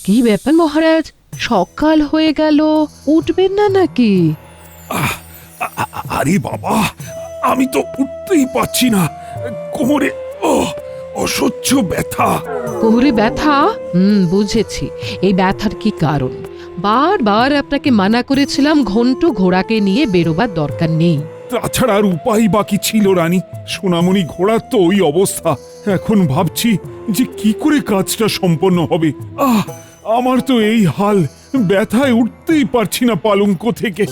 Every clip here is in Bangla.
কি ব্যাপার মহারাজ, সকাল হয়ে গেল, উঠবেন না নাকি? আহ, আরে বাবা, আমি তো উঠতেই পারছি না। কোমরে অসহ্য ব্যথা। কোমরে ব্যথা? বুঝেছি। এই ব্যথার কি কারণ? বারবার আপনাকে মানা করেছিলাম ঘন্টু ঘোড়াকে নিয়ে বেরোবার দরকার নেই। তাছাড়া আর উপায় বাকি ছিল রানী। সোনামণি ঘোড়ার তো ওই অবস্থা। এখন ভাবছি যে কি করে কাজটা সম্পন্ন হবে। আমার তো এই হাল, ব্যথায় উঠতেই পারছি না পালঙ্ক থেকে।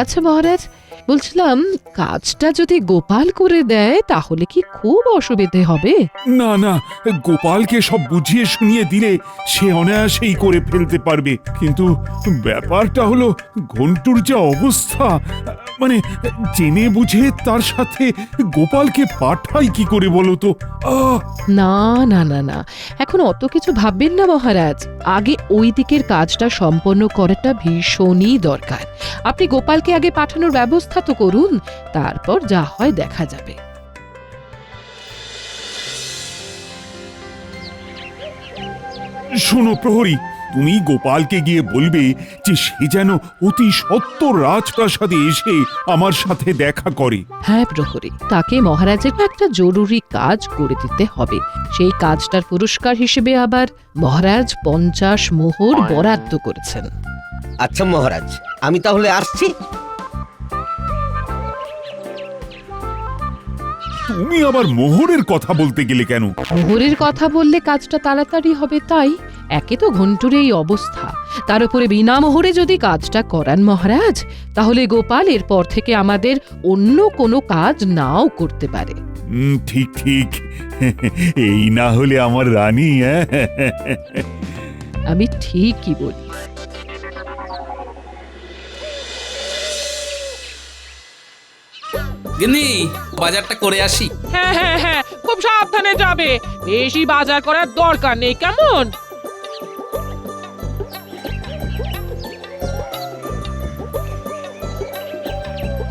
আচ্ছা মহারাজ, বলছিলাম কাজটা যদি গোপাল করে দেয় তাহলে কি খুব অসুবিধে হবে? না না, গোপালকে সব বুঝিয়ে শুনিয়ে দিলে সে অনায়াসেই করে ফেলতে পারবে। কিন্তু ব্যাপারটা হলো ঘন্টুর যা অবস্থা, মানে জেনে বুঝে তার সাথে গোপালকে পাঠাই কি করে বলো তো? না না না না, এখন অত কিছু ভাববেন না মহারাজ। আগে ওই দিকের কাজটা সম্পন্ন করাটা ভীষণই দরকার। আপনি গোপালকে আগে পাঠানোর ব্যবস্থা তো করুন, তারপর যা হয় দেখা যাবে। শোনো প্রহরী, তুমি গোপালকে গিয়ে বলবে যে সে যেন অতি সত্বর রাজপ্রাসাদে এসে আমার সাথে দেখা করে। হ্যাঁ প্রহরী, তাকে মহারাজের একটা জরুরি কাজ করে দিতে হবে। সেই কাজটার পুরস্কার হিসেবে আবার মহারাজ 50 মোহর বরাদ্দ করেছেন। আচ্ছা মহারাজ, আমি তাহলে আসছি। তুমি আবার মোহরের কথা বলতে গেলে কেন? মোহরের কথা বললে কাজটা তাড়াতাড়ি হবে তাই। একে তো ঘন্টুর এই অবস্থা, তার উপরে বিনা মোহরে যদি কাজটা করান মহারাজ, তাহলে গোপাল এরপর থেকে আমাদের অন্য কোনো কাজ নাও করতে পারে। ঠিক ঠিক, এই না হলে আমার রানী। আমি ঠিকই বলি। গিন্নি, বাজারটা করে আসি। হ্যাঁ হ্যাঁ হ্যাঁ, খুব সাবধানে যাবে, বেশি বাজার করার দরকার নেই, কেমন?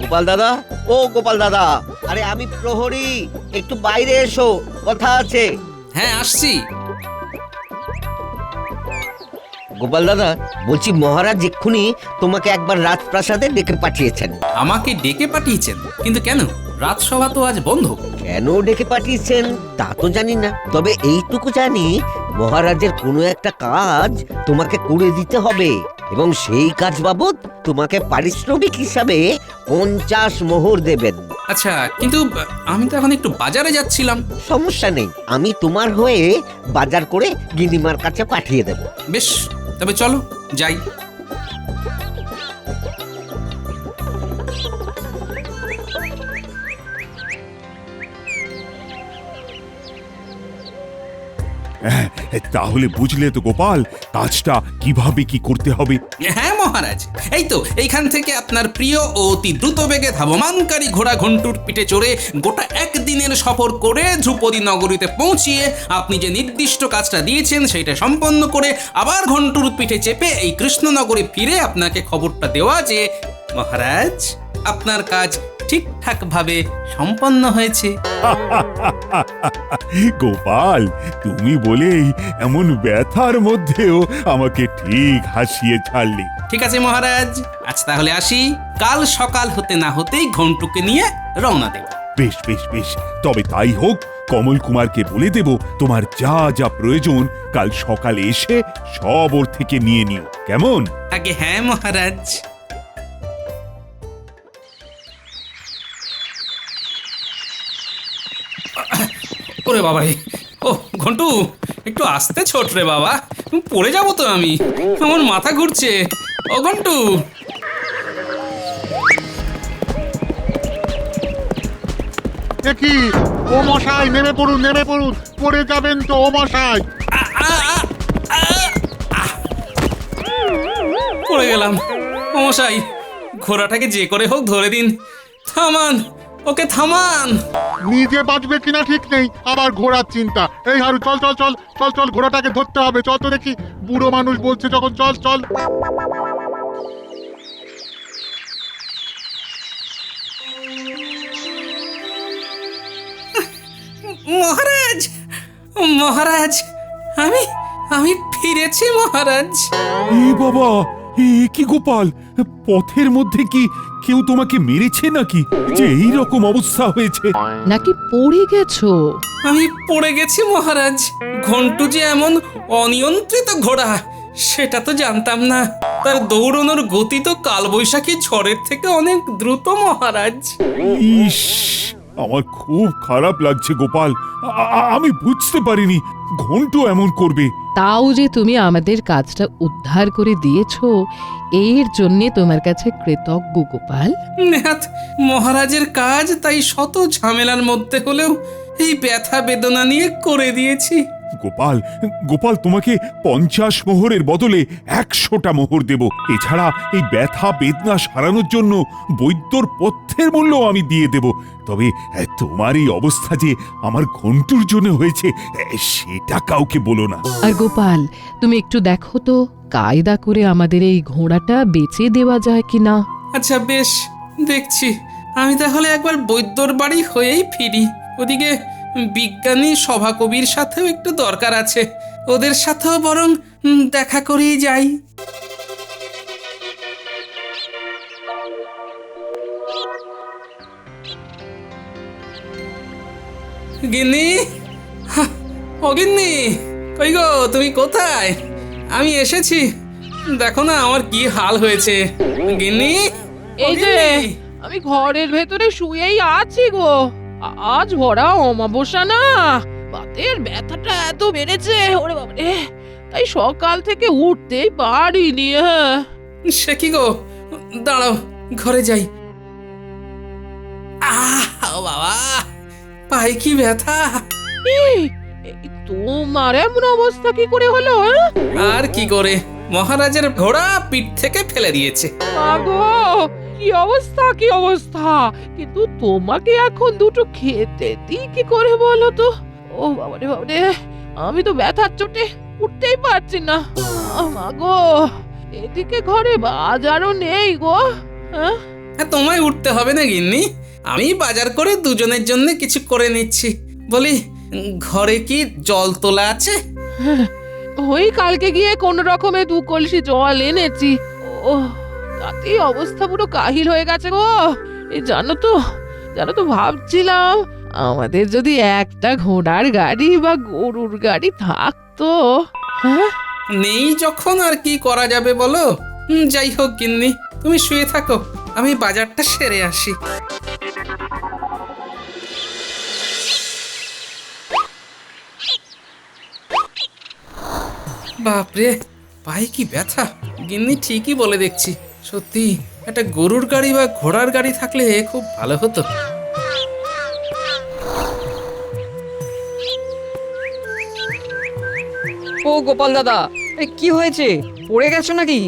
গোপাল দাদা, ও গোপাল দাদা, আরে আমি প্রহরী, একটু বাইরে এসো, কথা আছে। হ্যাঁ, আসছি। গোপাল দাদা, বলছি মহারাজ এক্ষুনি তোমাকে একবার রাজপ্রাসাদে ডেকে পাঠিয়েছেন। আমাকে ডেকে পাঠিয়েছেন? কিন্তু কেন? রাজসভা তো আজ বন্ধ। কেন ডেকে পাঠিয়েছেন তা তো জানি না, তবে এইটুকু জানি মহারাজের কোনো একটা কাজ তোমাকে করে দিতে হবে, এবং সেই কাজ বাবদ তোমাকে পারিশ্রমিক হিসাবে 50 মোহর দেবেন। আচ্ছা, কিন্তু আমি তো এখন একটু বাজারে যাচ্ছিলাম। সমস্যা নেই, আমি তোমার হয়ে বাজার করে গিন্নিমার কাছে পাঠিয়ে দেব। বেশ, তবে চলো যাই। তাহলে বুঝলে তো গোপাল, কাজটা কিভাবে কি করতে হবে? হ্যাঁ মহারাজ, এই তো এইখান থেকে আপনার প্রিয় ও অতি দ্রুত বেগে ধাবমানকারী ঘোড়া ঘন্টুর পিঠে চড়ে গোটা একদিনের সফর করে ধ্রুপদী নগরীতে পৌঁছিয়ে আপনি যে নির্দিষ্ট কাজটা দিয়েছেন সেটা সম্পন্ন করে আবার ঘন্টুর পিঠে চেপে এই কৃষ্ণনগরে ফিরে আপনাকে খবরটা দেওয়া যে মহারাজ, আপনার কাজ ঠিকঠাক ভাবে সম্পন্ন হয়েছে। গোপাল, তুমি বলেই এমন ব্যথার মধ্যেও আমাকে ঠিক হাসিয়ে ছাড়লি। ঠিক আছে মহারাজ, আজ তাহলে আসি। কাল সকাল হতে না হতেই ঘন্টুকে নিয়ে রওনা দেব। বেশ বেশ বেশ, তবে তাই হোক। কমল কুমারকে বলে দেব তোমার যা যা প্রয়োজন কাল সকালে এসে সব ওর থেকে নিয়ে নিও, কেমন? আগে হ্যাঁ মহারাজ। ওরে বাবা রে, ও ঘন্টু, একটু আস্তে ছোট রে বাবা, পড়ে যাবো তো আমি, আমার মাথা ঘুরছে। ও ঘন্টু, কি ও মশাই, নেমে পড়ুন নেমে পড়ুন, পড়ে যাবেন তো ও মশাই। পড়ে গেলাম। ও মশাই, ঘোড়াটাকে যে করে হোক ধরে দিন, থামান, ওকে থামান। নিজে বাঁচবে কিনা ঠিক নেই, আবার ঘোড়ার চিন্তা। এই হারু, চল চল চল চল চল, ঘোড়াটাকে ধরতে হবে, চল তো দেখি। বুড়ো মানুষ বলছে যখন, চল চল। মহারাজ, মহারাজ, আমি আমি ফিরেছি মহারাজ। এ বাবা, এ কি গোপাল, পথের মধ্যে কি কেউ তোমাকে মেরেছে নাকি যে এই রকম অবস্থা হয়েছে? নাকি পড়ে গেছো? আমি পড়ে গেছি মহারাজ। ঘন্টু যে এমন অনিয়ন্ত্রিত ঘোড়া সেটা তো জানতাম না। তার দৌড়ানোর গতি তো কালবৈশাখী ঝড়ের থেকে অনেক দ্রুত মহারাজ। ইস, আমার খুব খারাপ লাগছে গোপাল। আমি বুঝতে পারিনি ঘন্টু এমন করবে। তাও যে তুমি আমাদের কাজটা উদ্ধার করে দিয়েছো, এর জন্যে তোমার কাছে কৃতজ্ঞ গোপাল। নেহাত মহারাজের কাজ, তাই শত ঝামেলার মধ্যে হলেও এই ব্যথা বেদনা নিয়ে করে দিয়েছি। গোপাল, গোপাল, তোমাকে 50 মোহরের বদলে 100টা মোহর দেব। এছাড়া এই ব্যথা বেদনা সারানোর জন্য বৈদ্যর পথ্যের মূল্য আমি দিয়ে দেব। তবে তোমার এই অবস্থা যে আমার ঘন্টুর জন্য হয়েছে সেটা কাউকে বলো না। আর গোপাল, তুমি একটু দেখো তো কায়দা করে আমাদের এই ঘোড়াটা বেচে দেওয়া যায় কিনা। আচ্ছা বেশ, দেখছি। আমি তাহলে একবার বৈদ্যর বাড়ি হয়েই ফিরি। ওদিকে বিজ্ঞানী সভাকবির সাথেও একটু দরকার আছে, ওদের সাথেও বরং দেখা করেই যাই। গিন্নি, ও গিন্নি, কই গো, তুমি কোথায়? আমি এসেছি, দেখো না আমার কি হাল হয়েছে। গিন্নি, ও এই যে গিন্নি। আমি ঘরের ভেতরে শুয়েই আছি গো। আজ ভরা অমাবস্যা না, বাতের ব্যথাটা এত বেড়েছে ওরে বাবারে, তাই সকাল থেকে উঠতেই পারিনি। হ্যাঁ, সে কি গো, দাঁড়াও ঘরে যাই। ও বাবা, পায়ে কি ব্যথা। এই, তোমার এমন অবস্থা কি করে হলো? আর কি করে, মহারাজের ঘোড়া পিঠ থেকে ফেলে দিয়েছে। আগো, কি অবস্থা কি অবস্থা! কিন্তু তোমাকে এখন দুটো খেতে দিই কি করে বলো তো? ও বাবারে বাবারে, আমি তো ব্যথার চোটে উঠতেই পারছি না। মা গো, এদিকে ঘরে বাজারও নেই গো। হ্যাঁ, তোমায় উঠতে হবে না গিন্নি, আমি বাজার করে দুজনের জন্য কিছু করে নিচ্ছি। বলি, ঘরে কি জল তোলা আছে? ওই কালকে গিয়ে কোন রকমে 2 কলসি জল এনেছি। ও, তাতেই অবস্থা পুরো কাহিল হয়ে গেছে গো। এই জানো তো ভাবছিলাম আমাদের যদি একটা ঘোড়ার গাড়ি বা গরুর গাড়ি থাকতো। হ্যাঁ, নেই যখন আর কি করা যাবে বলো। যাই হোক গিন্নি, তুমি শুয়ে থাকো, আমি বাজারটা সেরে আসি। বাপরে, পায়ে কি ব্যথা! গিন্নি ঠিকই বলে দেখছি, সত্যি একটা গরুর গাড়ি বা ঘোড়ার গাড়ি থাকলে খুব ভালো হতো। ও গোপাল দাদা, কি হয়েছে? পড়ে গেছো নাকি?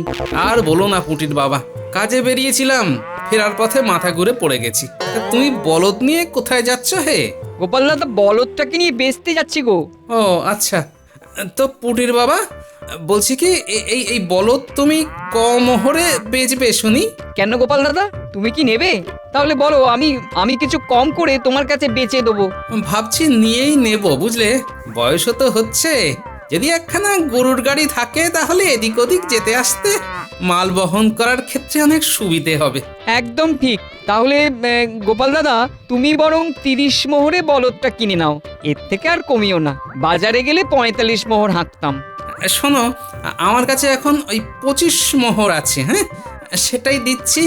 আর বলো না পুটির বাবা, কাজে বেরিয়েছিলাম, ফেরার পথে মাথা ঘুরে পড়ে গেছি। তা তুমি বলদ নিয়ে কোথায় যাচ্ছ হে? গোপাল দাদা, বলদটাকে নিয়ে বেচতে যাচ্ছি গো। ও আচ্ছা, তো পুটির বাবা বলছি কি, এই বলদ তুমি ক মোহরে বেচবে শুনি? কেন গোপাল দাদা, তুমি কি নেবে? তাহলে বলো, আমি কিছু কম করে তোমার কাছে বেচে দেবো। ভাবছি নিয়েই নেব, বুঝলে, বয়সও তো হচ্ছে। যদি একখানা গরুর গাড়ি থাকে তাহলে এদিক ওদিক যেতে আসতে মাল বহন করার ক্ষেত্রে অনেক সুবিধে হবে। একদম ঠিক। তাহলে গোপাল দাদা, তুমি বরং 30 মোহরে বলদটা কিনে নাও, এর থেকে আর কমিও না। বাজারে গেলে 45 মোহর হাঁকতাম। শোনো, আমার কাছে এখন ওই 25 মোহর আছে, হ্যাঁ, সেটাই দিচ্ছি।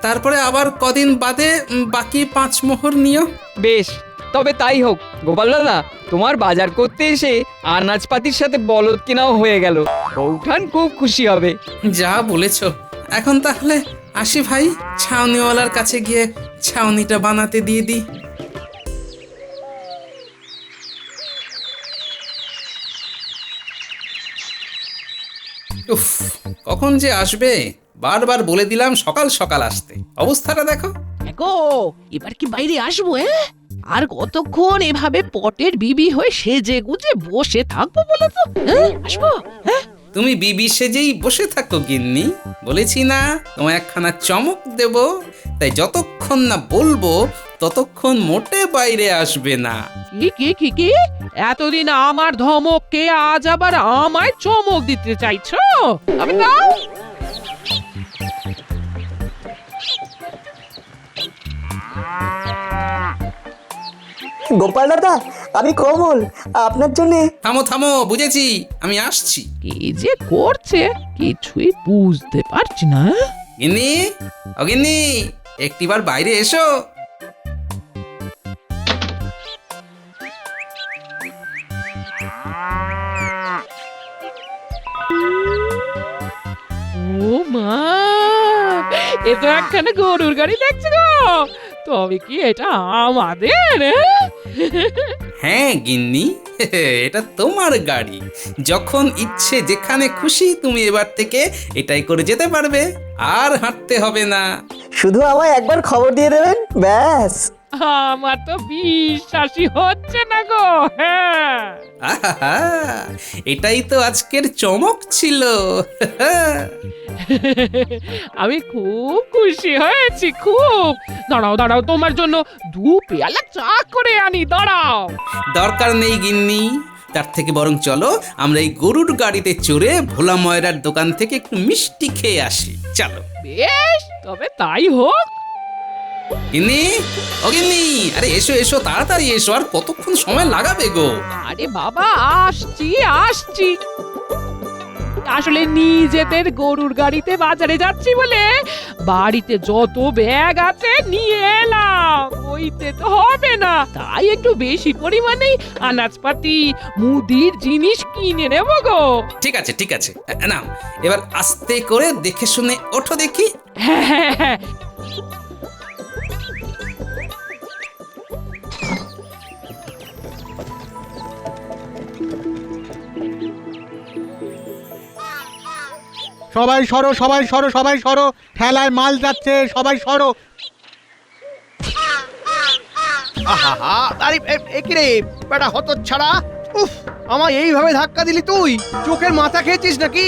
তারপরে আবার কদিন বাদে বাকি 5 মোহর নিও। বেশ, তবে তাই হোক। গোপাল দাদা, তোমার বাজার করতে এসে আনাজপাতির সাথে বলদ কেনাও হয়ে গেল। বৌঠান খুব খুশি হবে। যা বলেছো। এখন তাহলে আসি ভাই, ছাউনিওয়ালার কাছে গিয়ে ছাউনিটা বানাতে দিয়ে দিই। উফ, কখন যে আসবে! বারবার বলে দিলাম সকাল সকাল আসতে, অবস্থাটা দেখো। গো, এবার কি বাইরে আসবো? আর কতক্ষণ এভাবে পটের বিবি হয়ে সেজে গুজে বসে থাকবো বলো তো? আসবো? তুমি বিবি সেজেই বসে থাকো গিন্নি, বলেছি না তোমায় একখানা চমক দেব। তাই যতক্ষণ না বলবো ততক্ষণ মোটে বাইরে আসবে না। কি এতদিন আমার ধমককে আজ আবার আমায় চমক দিতে চাইছো? তবে দাও। গোপাল দাদা, আমি কমল, আপনার জন্য। থামো থামো, বুঝেছি, আমি আসছি। কি যে করছে কিছুই বুঝতে পারছি না। গিন্নি, ও গিন্নি, একটিবার বাইরে এসো। ও মা, এ তো একখানে গরুর গাড়ি দেখছি গো। তবে কি এটা আমাদের? হ্যাঁ গিন্নি, এটা তোমার গাড়ি। যখন ইচ্ছে যেখানে খুশি তুমি এবার থেকে এটাই করে যেতে পারবে, আর হাঁটতে হবে না। শুধু আমায় একবার খবর দিয়ে দেবেন, ব্যাস। আমার তো বিশ্বাসই হচ্ছে না গো। হ্যাঁ, আহা, এটাই তো আজকের চমক ছিল। আমি খুব খুশি হয়েছি, খুব। দাঁড়াও দাঁড়াও, তোমার জন্য 2 পেয়ালা চা করে আনি, দাঁড়াও। দরকার নেই গিন্নি, তার থেকে বরং চলো আমরা এই গরুর গাড়িতে চড়ে ভোলা ময়রার দোকান থেকে একটু মিষ্টি খেয়ে আসি। চলো বেশ, তবে তাই হোক। গিন্নি, ও গিন্নি, আরে এসো এসো, তাড়াতাড়ি এসো, আর কতক্ষণ সময় লাগাবে গো? আরে বাবা, আসছি আসছি। আসলে নিজেদের গরুর গাড়িতে বাজারে যাচ্ছি বলে বাড়িতে যত ব্যাগ আছে নিয়ে এলাম, ওইতে তো হবে না, তাই একটু বেশি পরিমাণেই আনাজপাতি মুদির জিনিস কিনে নেবো গো। ঠিক আছে ঠিক আছে, নাও এবার আস্তে করে দেখে শুনে ওঠো দেখি। হ্যাঁ হ্যাঁ হ্যাঁ। সবাই সরো, সবাই সরো, সবাই সরো, ঠেলায় মাল যাচ্ছে, সবাই সরো। আহা, আরে কি রে বেটা হতচ্ছাড়া, উফ, আমায় এইভাবে ধাক্কা দিলি তুই? চোখের মাথা খেয়েছিস নাকি?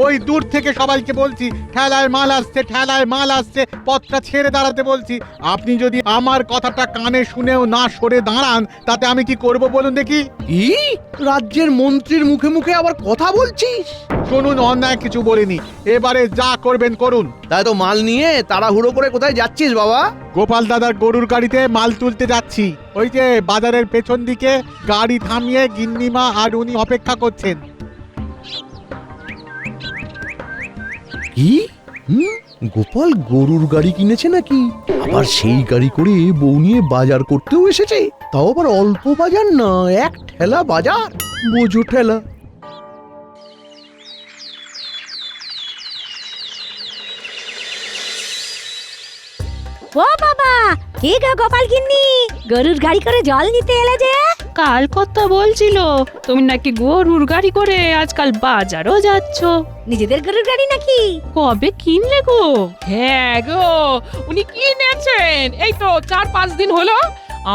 ওই দূর থেকে সবাইকে বলছি ঠেলায় মাল আসছে, ঠেলায় মাল আসছে, পথটা ছেড়ে দাঁড়াতে বলছি। আপনি যদি আমার কথাটা কানে শুনেও না সরে দাঁড়ান, তাতে আমি কি করব বলুন দেখি? কি রাজ্যের মন্ত্রীর মুখে মুখে আবার কথা বলছিস? শুনুন, অন্যায় কিছু বলিনি, এবারে যা করবেন করুন। তাই তো মাল নিয়ে তাড়াহুড়ো করে কোথায় যাচ্ছিস বাবা? গোপাল দাদার গরুর গাড়িতে মাল তুলতে যাচ্ছি। ওই যে বাজারের পেছন দিকে গাড়ি থামিয়ে গিন্নিমা আর উনি অপেক্ষা করছেন। কি গোপাল গরুর গাড়ি কিনেছে নাকি? আবার সেই গাড়ি করে বউ নিয়ে বাজার করতেও এসেছে, তাও আবার অল্প বাজার না, 1 ঠেলা বাজার, বোঝো ঠেলা। ও বাবা, কে গো গোপাল গিন্নি, গরুর গাড়ি করে জল নিতে এলে যে? কাল কথা বলছিল তুমি নাকি গরুর গাড়ি করে আজকাল বাজারও যাচ্ছ। নিজেদের গরুর গাড়ি নাকি? কবে কিনলে গো? হ্যাঁ গো, উনি কিনেছেন এই তো 4-5 দিন হলো।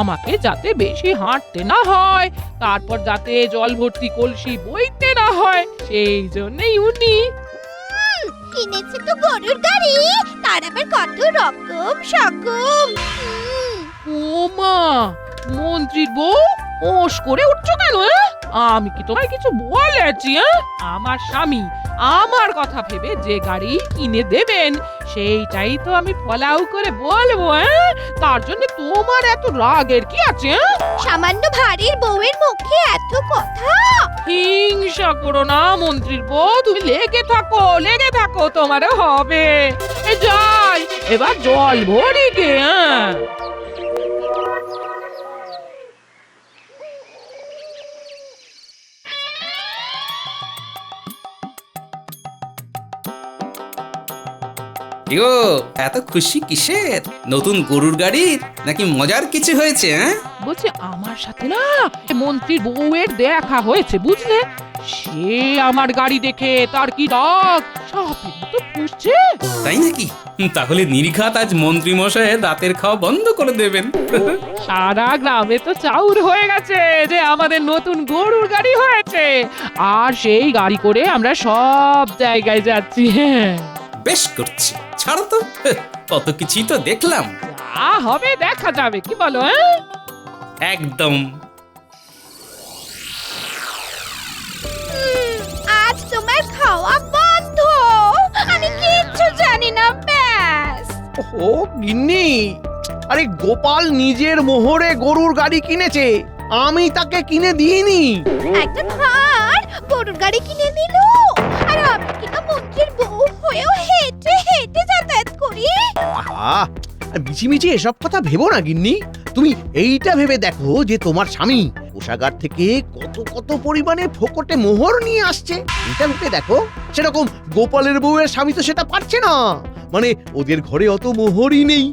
আমাকে যাতে বেশি হাঁটতে না হয়, তারপর যাতে জল ভর্তি কলসি বইতে না হয়, সেই জন্যই উনি কিনেছে তো গরুর গাড়ি, তার আবার কত রকম সকম। ও মা, মন্ত্রীর বউ ওস করে উঠছো কেন? আমি কি তোমায় কিছু বলেছি? আমার স্বামী আমার কথা ভেবে যে গাড়ি কিনে দেবেন সেইটাই তো আমি ফলাও করে বলবো। তার জন্য তোমার এত রাগের কি আছে? সামান্য ভারীর বউয়ের মুখে এত কথা। হিংসা করো না মন্ত্রীর বউ, তুমি লেগে থাকো, তোমারও হবে। যাই এবার জল ভরি গে। গো, এত খুশি কিসের? নতুন গরুর গাড়ির নাকি মজার কিছু হয়েছে? বলছি আমার সাথে না মন্ত্রীর বউয়ের দেখা হয়েছে, বুঝলে? সে আমার গাড়ি দেখে তার কি রাগ, সাপের মতো ফুঁসছে। তাই নাকি? তাহলে নির্ঘাত আজ মন্ত্রী মশাইয়ের রাতের খাওয়া বন্ধ করে দেবেন। সারা গ্রামে তো চাউর হয়ে গেছে যে আমাদের নতুন গরুর গাড়ি হয়েছে, আর সেই গাড়ি করে আমরা সব জায়গায় যাচ্ছি। বেশ করছি, ছাড়ো তো, কত কিছুই তো দেখলাম। যা হবে দেখা যাবে, কি বলো? একদম। আজ তোমার খাওয়া বন্ধ, আমি কিচ্ছু জানি না, ব্যাস। ও গিন্নি, আরে গোপাল নিজের মোহরে গরুর গাড়ি কিনেছে, আমি তাকে কিনে দিইনি। একটা ভার গরুর গাড়ি কিনে দিল, আর আমি কিনা মন্ত্রীর বউ হয়েও হেঁটে হেঁটে যাতায়াত করি। আহা, আর মিছিমিছি এসব কথা ভেবো না গিন্নি। তুমি এইটা ভেবে দেখো যে তোমার স্বামী কোষাগার থেকে কত কত পরিমাণে ফোকটে মোহর নিয়ে আসছে, এটা ভেবে দেখো। সেরকম গোপালের বউয়ের স্বামী তো সেটা পারছে না, মানে ওদের ঘরে অত মোহরই নেই।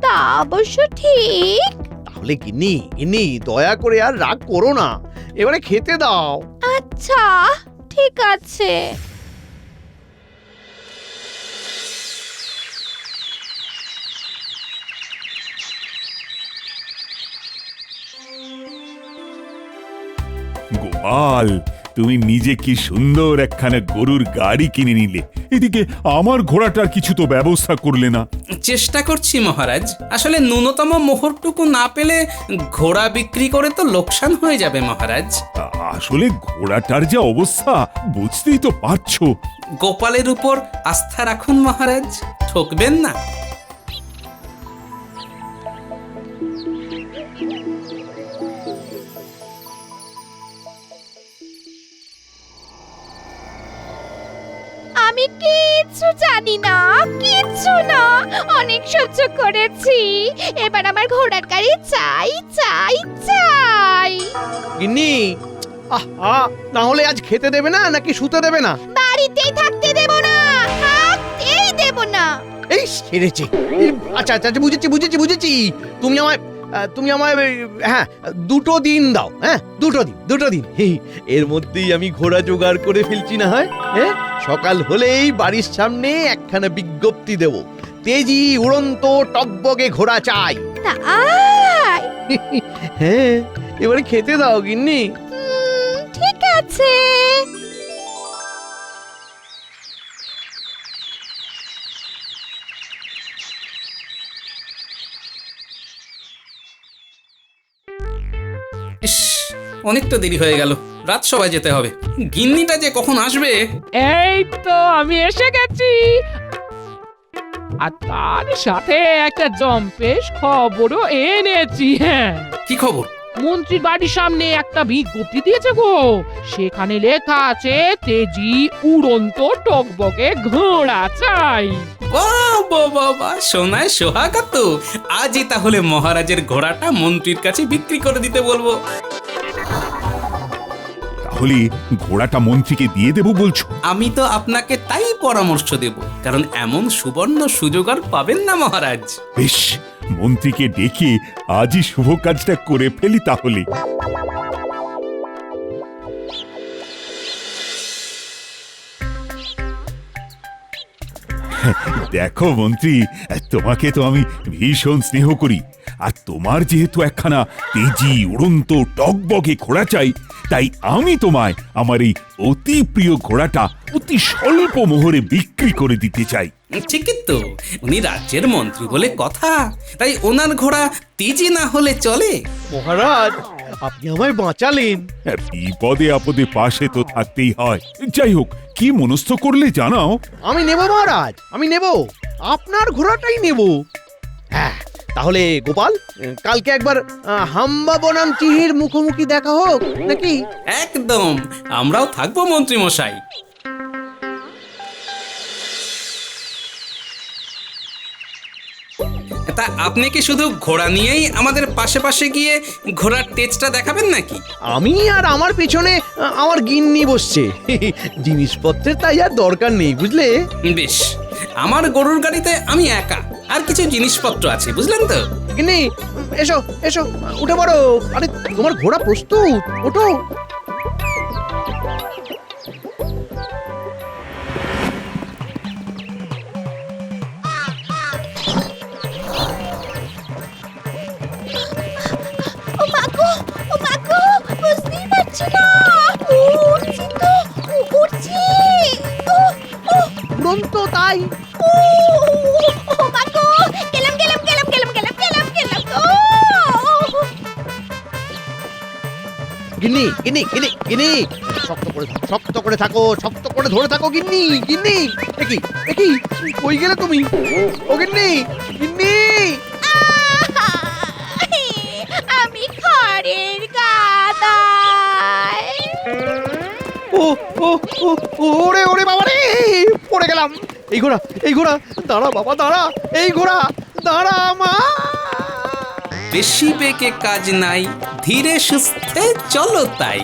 তা অবশ্য ঠিক। তাহলে গিন্নি গিন্নি দয়া করে আর রাগ করো না, এবারে খেতে দাও। আচ্ছা ঠিক আছে। গোপাল, তুমি নিজে কি সুন্দর একখানা গরুর গাড়ি কিনে নিলে, এদিকে আমার ঘোড়াটার কিছু তো ব্যবস্থা করলে না। চেষ্টা করছি মহারাজ, আসলে ন্যূনতম মোহরটুকু না পেলে ঘোড়া বিক্রি করে তো লোকসান হয়ে যাবে মহারাজ। আসলে ঘোড়াটার যে অবস্থা বুঝতেই তো পারছো। গোপালের উপর আস্থা রাখুন মহারাজ, ঠকবেন না। আমি কিচ্ছু জানি না, কিচ্ছু না, অনেক সহ্য করেছি, এবার আমার ঘোড়ার গাড়ি চাই চাই চাই। গিন্নি, আহা, তাহলে আজ খেতে দেবে না নাকি শুতে দেবে না? বাড়িতেই থাকতে দেব না, থাকতেই দেব না। এই সেরেছে। আচ্ছা আচ্ছা আচ্ছা, বুঝেছি বুঝেছি বুঝেছি। তুমি আমায় হ্যাঁ 2 দিন দাও, হ্যাঁ 2 দিন। এর মধ্যেই আমি ঘোড়া জোগাড় করে ফেলছি না হয়। হ্যাঁ, সকাল হলেই বাড়ির সামনে একখানা বিজ্ঞপ্তি দেব, তেজি উড়ন্ত টকবগে ঘোড়া চাই। তাই? হ্যাঁ, এবারে খেতে দাও গিন্নি। ঠিক আছে। ইস, অনেকটা দেরি হয়ে গেল, রাত সবাই যেতে হবে। গিন্নিটা যে কখন আসবে। এই তো আমি এসে গেছি, আর তার সাথে একটা জম্পেশ খবরও এনেছি। হ্যাঁ, কি খবর? মন্ত্রীর বাড়ির সামনে একটা বিজ্ঞপ্তি দিয়েছে গো, সেখানে লেখা আছে তেজি উড়ন্ত টকবকে ঘোড়া চাই। বাবা, সোনায় সোহাগা তো। আজই তাহলে মহারাজের ঘোড়াটা মন্ত্রীর কাছে বিক্রি করে দিতে বলবো। তাহলে ঘোড়াটা মন্ত্রীকে দিয়ে দেবো বলছো? আমি তো আপনাকে তাই পরামর্শ দেব, কারণ এমন সুবর্ণ সুযোগ আর পাবেন না মহারাজ। বেশ, মন্ত্রীকে ডেকে আজই শুভ কাজটা করে ফেলি তাহলে। দেখো মন্ত্রী, তোমাকে তো আমি ভীষণ স্নেহ করি, আর তোমার যেহেতু একখানা তেজি উড়ন্ত টকবগে ঘোড়া চাই, তাই আমি তোমায় আমার এই অতি প্রিয় ঘোড়াটা অতি স্বল্প মোহরে বিক্রি করে দিতে চাই। ঠিকই তো, উনি রাজ্যের মন্ত্রী বলে কথা, তাই ওনার ঘোড়া তেজি না হলে চলে। মহারাজ, আপনি আমায় বাঁচালেন। বিপদে আপদে পাশে তো থাকতেই হয়। যাই হোক, কি মনস্থ করলে জানাও। আমি নেব মহারাজ, আমি নেব, আপনার ঘোড়াটাই নেব। হ্যাঁ, তাহলে গোপাল, কালকে একবার হাম্বা বনাম চিহির মুখোমুখি দেখা হোক নাকি? একদম, আমরাও থাকবো মন্ত্রী মশাই। তা আপনি কি শুধু ঘোড়া নিয়েই আমাদের পাশে পাশে গিয়ে ঘোড়ার তেজটা দেখাবেন নাকি? আমি আর আমার পেছনে আমার গিন্নি বসছে, জিনিসপত্রের তাই আর দরকার নেই, বুঝলে? বেশ, আমার গরুর গাড়িতে আমি একা, আর কিছু জিনিসপত্র আছে, বুঝলেন তো? গিন্নি, এসো এসো, উঠে পড়ো। আরে তোমার ঘোড়া প্রস্তুত, ওঠো। বুঝতেই পারছি না, উড়ছি তো, উড়ছি। উড়ন্ত তাই। ও মা গো, গিন্নি গিন্নি গিন্নি গিন্নি শক্ত করে থাকো শক্ত করে ধরে থাকো গিন্নি গিন্নি একই একই কই গেলে তুমি ও গিন্নি গিন্নি আমি খড়ের গাদায়। ও ও ও ওরে ওরে বাবা রে পড়ে গেলাম এই ঘোড়া দাঁড়া বাবা দাঁড়া এই ঘোড়া দাঁড়া মা বেশি বেগে কাজ নাই, ধীরে সুস্থে চলো তাই।